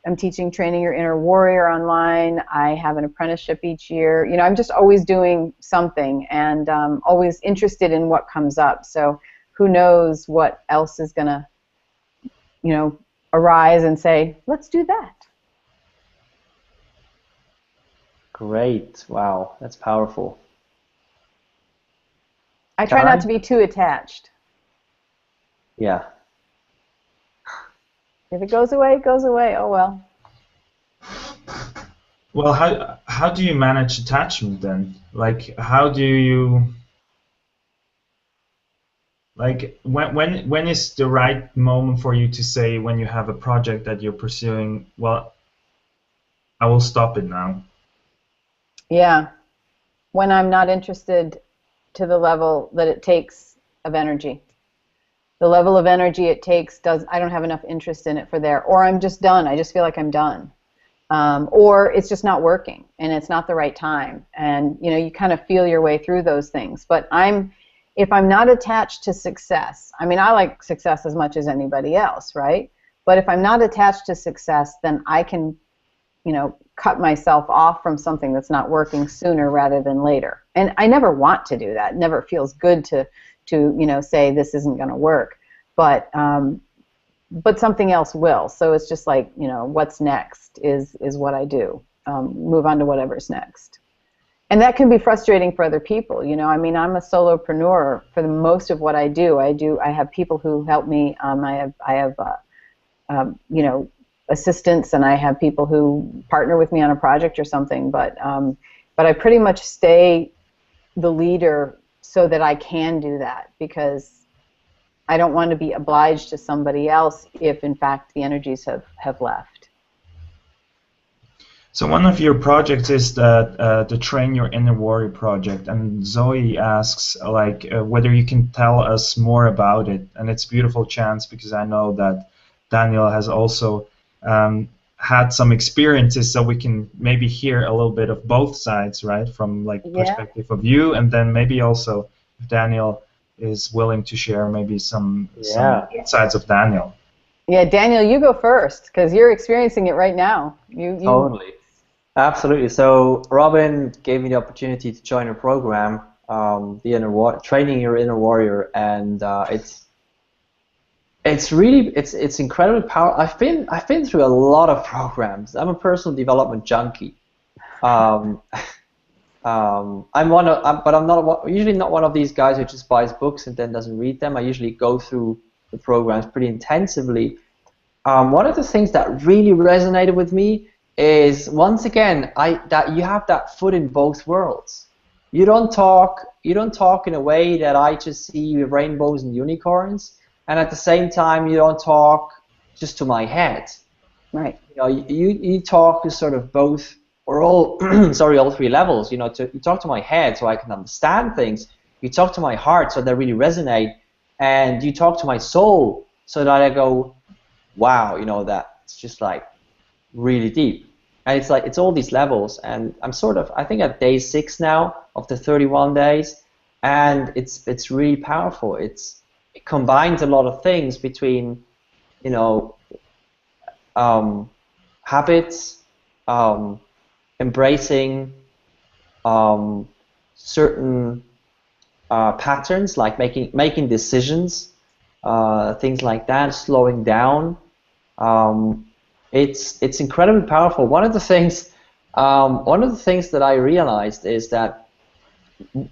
I'm teaching Training Your Inner Warrior online. I have an apprenticeship each year. You know, I'm just always doing something and always interested in what comes up. So who knows what else is going to, you know, arise and say, let's do that. Great. Wow, that's powerful. I try not to be too attached. Yeah. If it goes away, it goes away. Oh well. Well, how do you manage attachment then? Like, how do you, like, when is the right moment for you to say, when you have a project that you're pursuing, well, I will stop it now? Yeah. When I'm not interested to the level that it takes of energy. The level of energy it takes I don't have enough interest in it for there, or I'm just done. I just feel like I'm done, or it's just not working and it's not the right time. And you know, you kind of feel your way through those things. But if I'm not attached to success, I mean, I like success as much as anybody else, right? But if I'm not attached to success, then I can, you know, cut myself off from something that's not working sooner rather than later. And I never want to do that. It never feels good to you know, say this isn't going to work, but something else will. So it's just like, you know, what's next is what I do. Move on to whatever's next, and that can be frustrating for other people. You know, I mean, I'm a solopreneur for the most of what I do. I have people who help me. I have you know, assistants, and I have people who partner with me on a project or something. But I pretty much stay the leader so that I can do that, because I don't want to be obliged to somebody else if, in fact, the energies have left. So one of your projects is the Train Your Inner Warrior project, and Zoe asks like whether you can tell us more about it. And it's a beautiful chance, because I know that Daniel has also had some experiences, so we can maybe hear a little bit of both sides, right, from like perspective of you, and then maybe also if Daniel is willing to share maybe some sides of Daniel. Yeah, Daniel, you go first, because you're experiencing it right now. You Totally. Absolutely. So Robin gave me the opportunity to join a program, Training Your Inner Warrior, and it's incredibly powerful. I've been through a lot of programs. I'm a personal development junkie, But I'm not usually not one of these guys who just buys books and then doesn't read them. I usually go through the programs pretty intensively. One of the things that really resonated with me is, once again, that you have that foot in both worlds. You don't talk in a way that I just see rainbows and unicorns, and at the same time you don't talk just to my head. Right. You know, you talk to sort of both, or all sorry, all three levels. You talk to my head so I can understand things. You talk to my heart so they really resonate, and you talk to my soul so that I go, wow, that's just like really deep. And it's like, it's all these levels, and I'm sort of, I think, at day 6 now of the 31 days, and it's really powerful. It combines a lot of things between, habits, embracing certain patterns, like making decisions, things like that, slowing down. It's incredibly powerful. One of the things that I realized is that,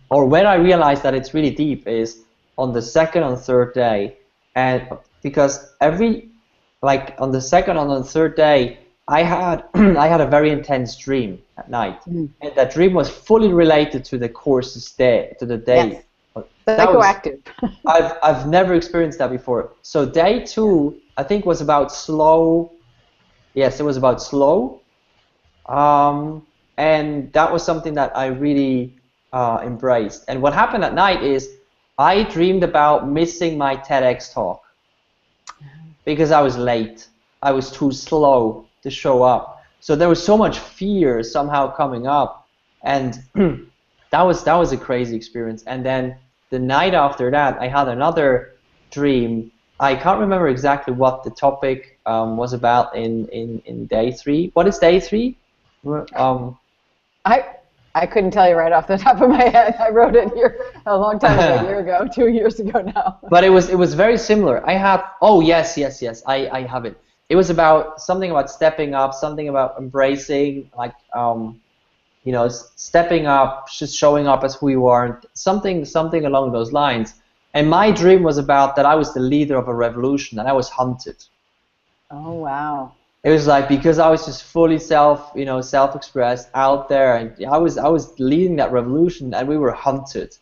or when I realized that it's really deep, is on the second and third day, and because on the second and on the third day, I had I had a very intense dream at night, and that dream was fully related to the course's day, to the day. Yes. Psychoactive. I've never experienced that before. So day 2, I think, was about slow. Yes, it was about slow, and that was something that I really embraced. And what happened at night is I dreamed about missing my TEDx talk because I was late. I was too slow to show up. So there was so much fear somehow coming up, and that was a crazy experience. And then the night after that, I had another dream. I can't remember exactly what the topic was about in day 3. What is day 3? I couldn't tell you right off the top of my head. I wrote it here a long time ago, a year ago, 2 years ago now. But it was very similar. I had, oh yes, I have it. It was about something about stepping up, something about embracing, like stepping up, just showing up as who you are, something along those lines. And my dream was about that I was the leader of a revolution and I was hunted. Oh wow. It was like, because I was just fully self-expressed out there, and I was leading that revolution, and we were hunted,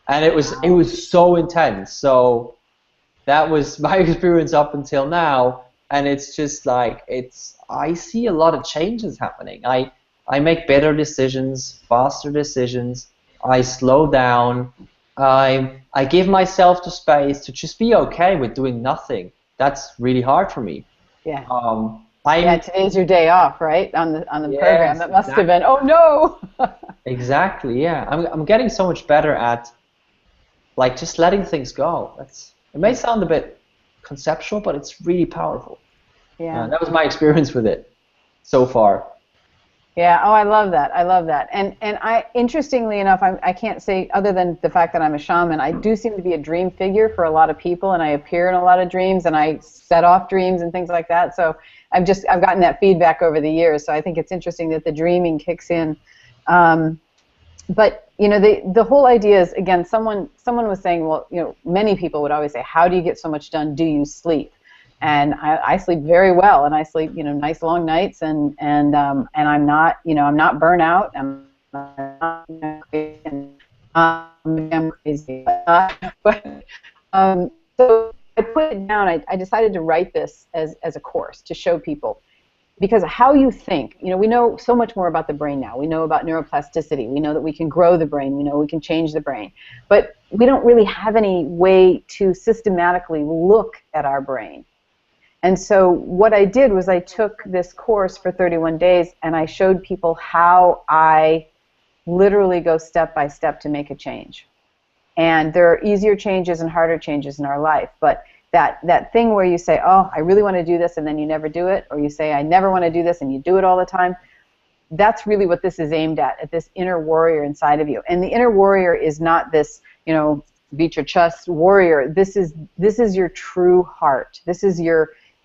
and it was so intense. So that was my experience up until now, and it's just like, I see a lot of changes happening. I make better decisions, faster decisions. I slow down. I give myself the space to just be okay with doing nothing. That's really hard for me. Yeah. Today's your day off, right? On the Yes, program. That must have been. Oh no. Exactly. Yeah. I'm getting so much better at just letting things go. It may sound a bit conceptual, but it's really powerful. Yeah. That was my experience with it so far. Yeah. Oh, I love that. I love that. And interestingly enough, I can't say, other than the fact that I'm a shaman, I do seem to be a dream figure for a lot of people, and I appear in a lot of dreams, and I set off dreams and things like that. So I've gotten that feedback over the years. So I think it's interesting that the dreaming kicks in. But the whole idea is, again, someone was saying, well, many people would always say, how do you get so much done? Do you sleep? And I sleep very well, and I sleep, nice long nights, and I'm not, I'm not burnout. I'm crazy, but so I put it down. I decided to write this as a course to show people, because how you think, we know so much more about the brain now. We know about neuroplasticity. We know that we can grow the brain. We know we can change the brain, but we don't really have any way to systematically look at our brain. And so what I did was I took this course for 31 days, and I showed people how I literally go step by step to make a change. And there are easier changes and harder changes in our life, but that thing where you say, oh, I really want to do this, and then you never do it, or you say, I never want to do this, and you do it all the time, that's really what this is aimed at this inner warrior inside of you. And the inner warrior is not this, beat your chest warrior. This is your true heart. This is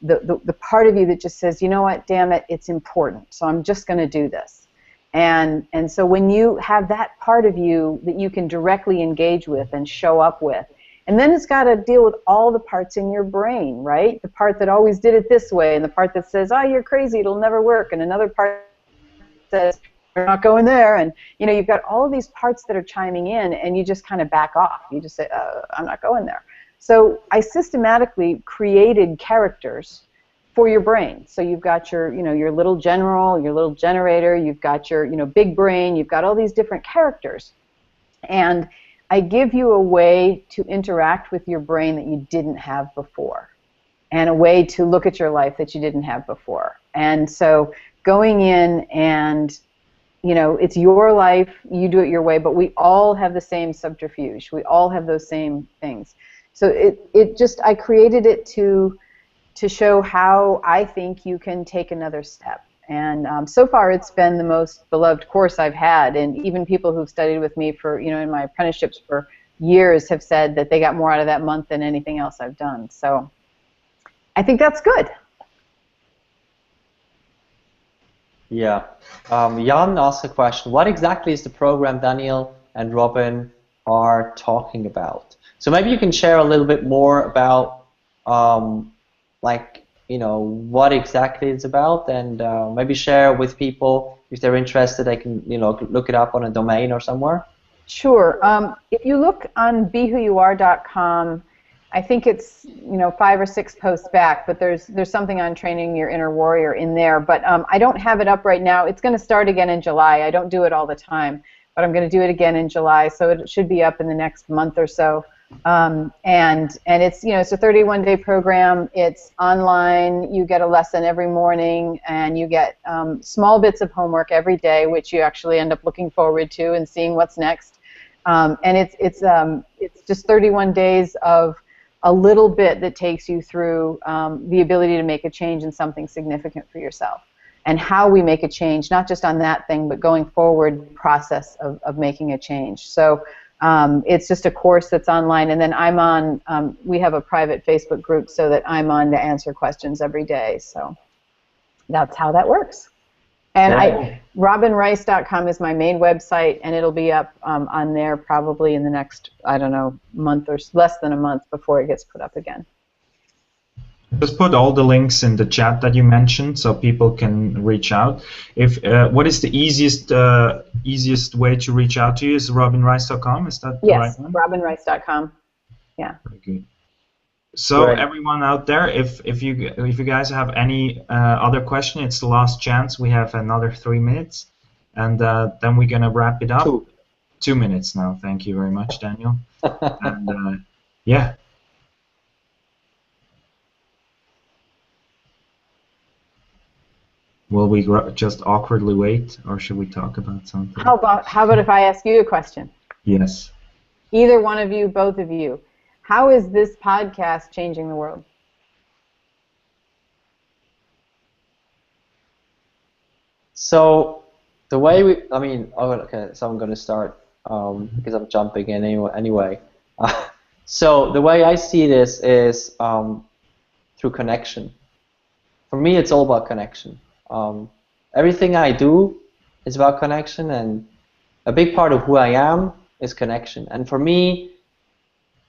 the part of you that just says, you know what, damn it, it's important, so I'm just going to do this. And so when you have that part of you that you can directly engage with and show up with, and then it's got to deal with all the parts in your brain, right? The part that always did it this way, and the part that says, oh, you're crazy, it'll never work, and another part says, you're not going there, and you've got all of these parts that are chiming in, and you just kind of back off. You just say, I'm not going there. So I systematically created characters for your brain. So you've got your, your little general, your little generator, you've got your, big brain, you've got all these different characters. And I give you a way to interact with your brain that you didn't have before, and a way to look at your life that you didn't have before. And so going in and, it's your life, you do it your way, but we all have the same subterfuge. We all have those same things. So I created it to show how I think you can take another step. And so far it's been the most beloved course I've had, and even people who've studied with me for, in my apprenticeships for years have said that they got more out of that month than anything else I've done. So I think that's good. Yeah. Jan asked a question. What exactly is the program Daniel and Robin are talking about? So maybe you can share a little bit more about what exactly it's about, and maybe share with people if they're interested. They can look it up on a domain or somewhere. Sure. If you look on BeWhoYouAre.com, I think it's 5 or 6 posts back, but there's something on training your inner warrior in there. But I don't have it up right now. It's going to start again in July. I don't do it all the time, but I'm going to do it again in July, so it should be up in the next month or so. And it's it's a 31-day program. It's online. You get a lesson every morning, and you get small bits of homework every day, which you actually end up looking forward to and seeing what's next. And it's just 31 days of a little bit that takes you through the ability to make a change in something significant for yourself, and how we make a change, not just on that thing, but going forward process of making a change. So it's just a course that's online, and then I'm on, we have a private Facebook group so that I'm on to answer questions every day. So that's how that works. And robinrice.com is my main website, and it'll be up on there probably in the next, I don't know, month or less than a month before it gets put up again. Just put all the links in the chat that you mentioned so people can reach out. What is the easiest way to reach out to you? Is robinrice.com? Is that the right one? Yes, robinrice.com. Yeah. Very good. So Right. Everyone out there, if you guys have any other question, it's the last chance. We have another 3 minutes, and then we're gonna wrap it up. 2 minutes now. Thank you very much, Daniel. And yeah. Will we just awkwardly wait, or should we talk about something? How about if I ask you a question? Yes. Either one of you, both of you. How is this podcast changing the world? So the way so I'm going to start because I'm jumping in anyway. So the way I see this is through connection. For me, it's all about connection. Everything I do is about connection, and a big part of who I am is connection. And for me,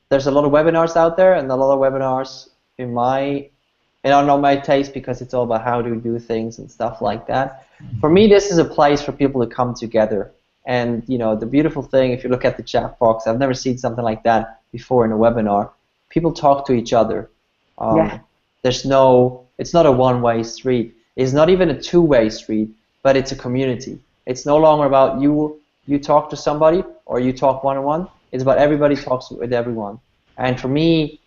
there's a lot of webinars out there, and a lot of webinars are not my taste, because it's all about how to do things and stuff like that. For me, this is a place for people to come together. And the beautiful thing, if you look at the chat box, I've never seen something like that before in a webinar. People talk to each other. Yeah. It's not a one-way street. It's not even a two-way street, but it's a community. It's no longer about you talk to somebody or you talk one-on-one. It's about everybody talks with everyone. And for me,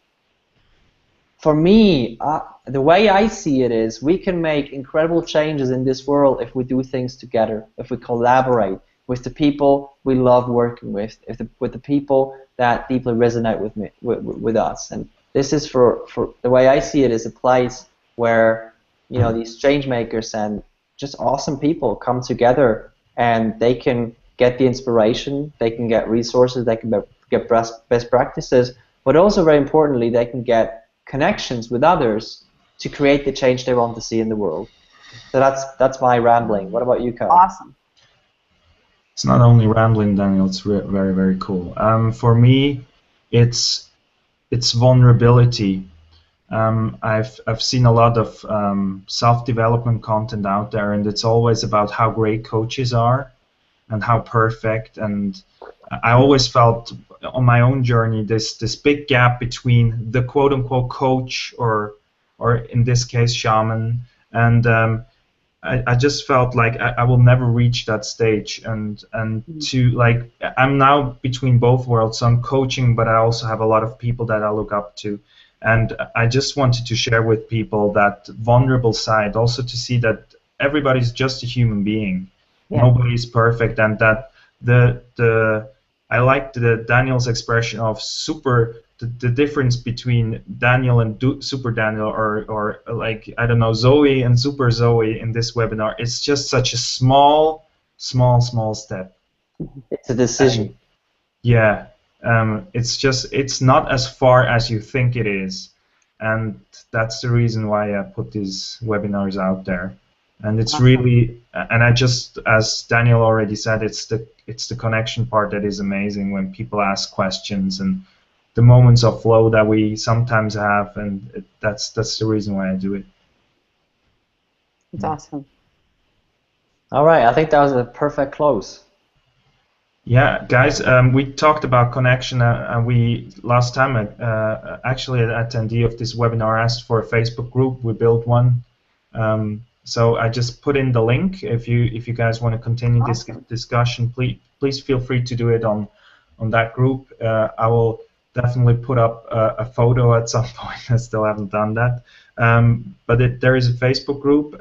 the way I see it is we can make incredible changes in this world if we do things together, if we collaborate with the people we love working with, with the people that deeply resonate with us. And this is for the way I see it is a place where these change makers and just awesome people come together, and they can get the inspiration, they can get resources, they can get best practices, but also very importantly, they can get connections with others to create the change they want to see in the world. So that's my rambling. What about you, Kyle? Awesome. It's not only rambling, Daniel. It's very, very cool. For me, it's vulnerability. I've seen a lot of self-development content out there, and it's always about how great coaches are and how perfect. And I always felt on my own journey this big gap between the quote-unquote coach or in this case shaman and I just felt like I will never reach that stage, and to like I'm now between both worlds. So I'm coaching, but I also have a lot of people that I look up to, and I just wanted to share with people that vulnerable side, also to see that everybody's just a human being. Yeah. Nobody's perfect, and that the I like the Daniel's expression of the difference between Daniel and Super Daniel, or like, I don't know, Zoe and Super Zoe in this webinar. It's just such a small step. It's a decision. Yeah, it's not as far as you think it is, and that's the reason why I put these webinars out there. And it's really, and I just, as Daniel already said, it's the connection part that is amazing when people ask questions and the moments of flow that we sometimes have, and that's the reason why I do it. It's awesome. All right, I think that was a perfect close. Yeah, guys, we talked about connection, and we last time actually an attendee of this webinar asked for a Facebook group. We built one, so I just put in the link. If you guys want to continue this discussion, please feel free to do it on that group. I will definitely put up a photo at some point. I still haven't done that, but there is a Facebook group.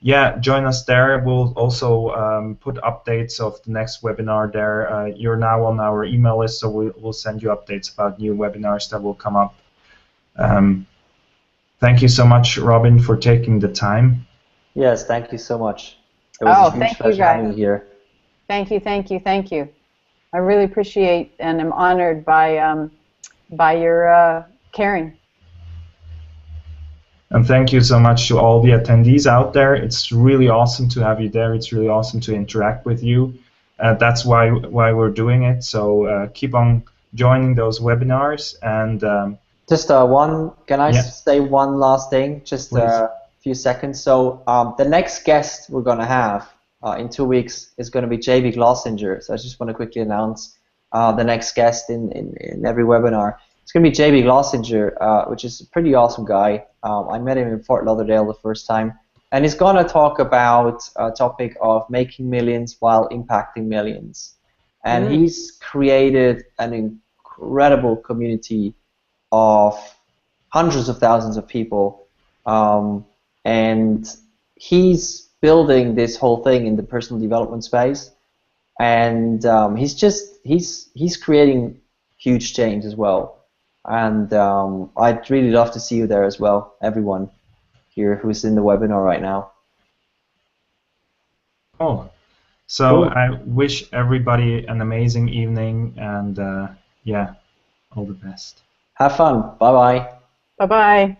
Yeah, join us there. We'll also put updates of the next webinar there. You're now on our email list, so we'll send you updates about new webinars that will come up. Thank you so much, Robin, for taking the time. Yes, thank you so much. It was a huge pleasure having you here. Thank you. I really appreciate and am honored by your caring. And thank you so much to all the attendees out there. It's really awesome to have you there. It's really awesome to interact with you. That's why we're doing it. So keep on joining those webinars. And just can I say one last thing? Just a few seconds. So the next guest we're going to have in 2 weeks is going to be JB Glossinger. So I just want to quickly announce the next guest in every webinar. It's going to be JB Glossinger, which is a pretty awesome guy. I met him in Fort Lauderdale the first time, and he's going to talk about a topic of making millions while impacting millions. And he's created an incredible community of hundreds of thousands of people, and he's building this whole thing in the personal development space, and he's creating huge change as well. And I'd really love to see you there as well, everyone here who's in the webinar right now. Oh, so cool. I wish everybody an amazing evening, and yeah, all the best. Have fun. Bye-bye. Bye-bye.